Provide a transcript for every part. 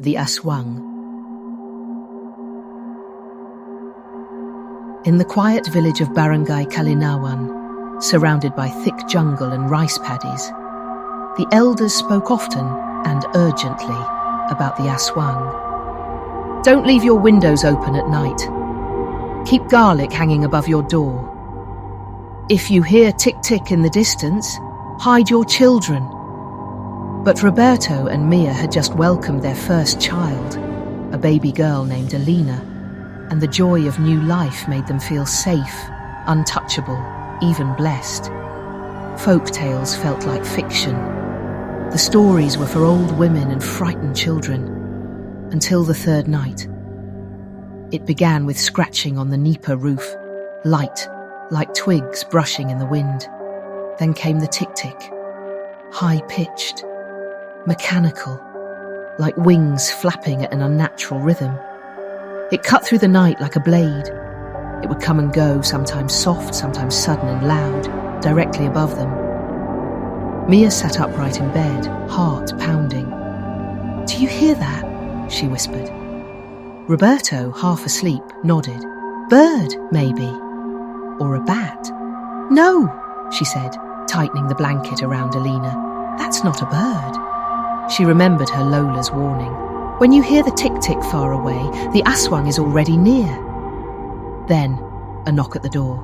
The Aswang. In the quiet village of Barangay Kalinawan, surrounded by thick jungle and rice paddies, the elders spoke often and urgently about the Aswang. Don't leave your windows open at night. Keep garlic hanging above your door. If you hear tick-tick in the distance, hide your children. But Roberto and Mia had just welcomed their first child, a baby girl named Alina, and the joy of new life made them feel safe, untouchable, even blessed. Folk tales felt like fiction. The stories were for old women and frightened children, until the third night. It began with scratching on the nipa roof, light, like twigs brushing in the wind. Then came the tick-tick, high-pitched, mechanical, like wings flapping at an unnatural rhythm. It cut through the night like a blade. It would come and go, sometimes soft, sometimes sudden and loud, directly above them. Mia sat upright in bed, heart pounding. "Do you hear that?" she whispered. Roberto, half asleep, nodded. "Bird, maybe. Or a bat." "No," she said, tightening the blanket around Alina. "That's not a bird." She remembered her Lola's warning. When you hear the tick-tick far away, the Aswang is already near. Then, a knock at the door.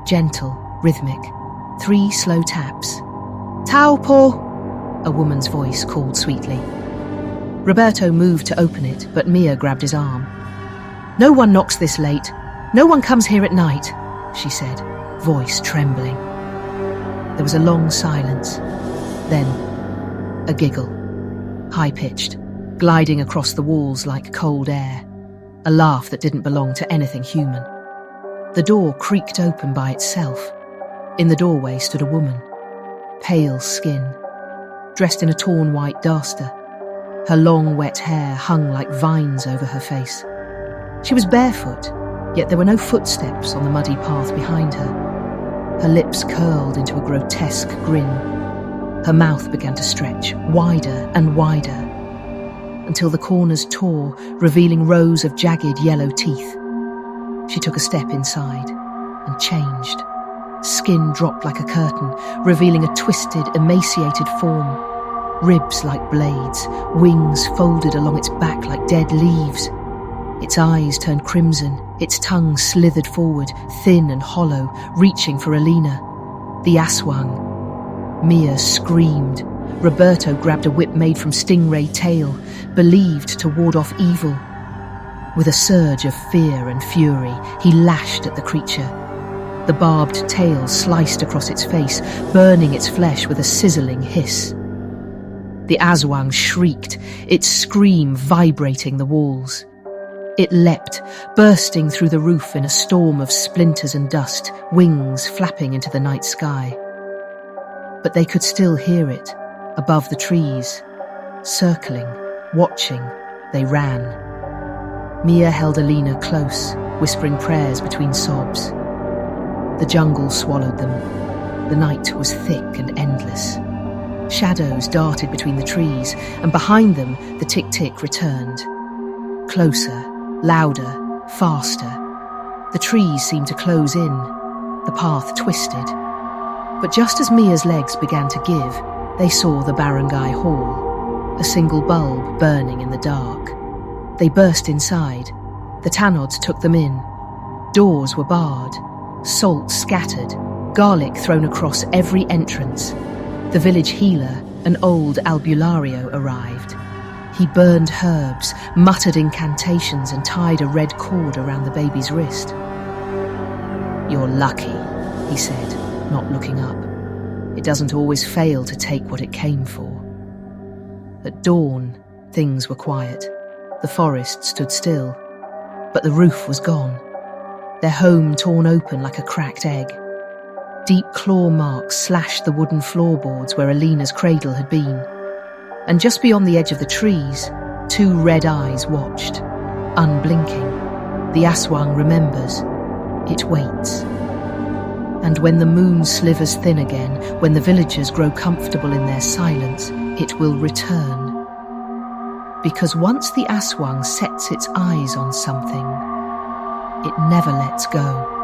Gentle, rhythmic, 3 slow taps. "Taupo," a woman's voice called sweetly. Roberto moved to open it, but Mia grabbed his arm. "No one knocks this late. No one comes here at night," she said, voice trembling. There was a long silence. Then, a giggle. High-pitched, gliding across the walls like cold air, a laugh that didn't belong to anything human. The door creaked open by itself. In the doorway stood a woman, pale skin, dressed in a torn white duster. Her long, wet hair hung like vines over her face. She was barefoot, yet there were no footsteps on the muddy path behind her. Her lips curled into a grotesque grin. Her mouth began to stretch, wider and wider, until the corners tore, revealing rows of jagged yellow teeth. She took a step inside and changed. Skin dropped like a curtain, revealing a twisted, emaciated form. Ribs like blades, wings folded along its back like dead leaves. Its eyes turned crimson, its tongue slithered forward, thin and hollow, reaching for Alina. The Aswang. Mia screamed. Roberto grabbed a whip made from stingray tail, believed to ward off evil. With a surge of fear and fury, he lashed at the creature. The barbed tail sliced across its face, burning its flesh with a sizzling hiss. The Aswang shrieked, its scream vibrating the walls. It leapt, bursting through the roof in a storm of splinters and dust, wings flapping into the night sky. But they could still hear it, above the trees. Circling, watching, they ran. Mia held Alina close, whispering prayers between sobs. The jungle swallowed them. The night was thick and endless. Shadows darted between the trees, and behind them the tick-tick returned. Closer, louder, faster. The trees seemed to close in, the path twisted. But just as Mia's legs began to give, they saw the barangay hall, a single bulb burning in the dark. They burst inside. The tanods took them in. Doors were barred, salt scattered, garlic thrown across every entrance. The village healer, an old albulario, arrived. He burned herbs, muttered incantations, and tied a red cord around the baby's wrist. "You're lucky," he said, not looking up. "It doesn't always fail to take what it came for." At dawn, things were quiet. The forest stood still, but the roof was gone. Their home torn open like a cracked egg. Deep claw marks slashed the wooden floorboards where Alina's cradle had been. And just beyond the edge of the trees, 2 red eyes watched, unblinking. The Aswang remembers. It waits. And when the moon slivers thin again, when the villagers grow comfortable in their silence, it will return. because once the aswang sets its eyes on something, it never lets go.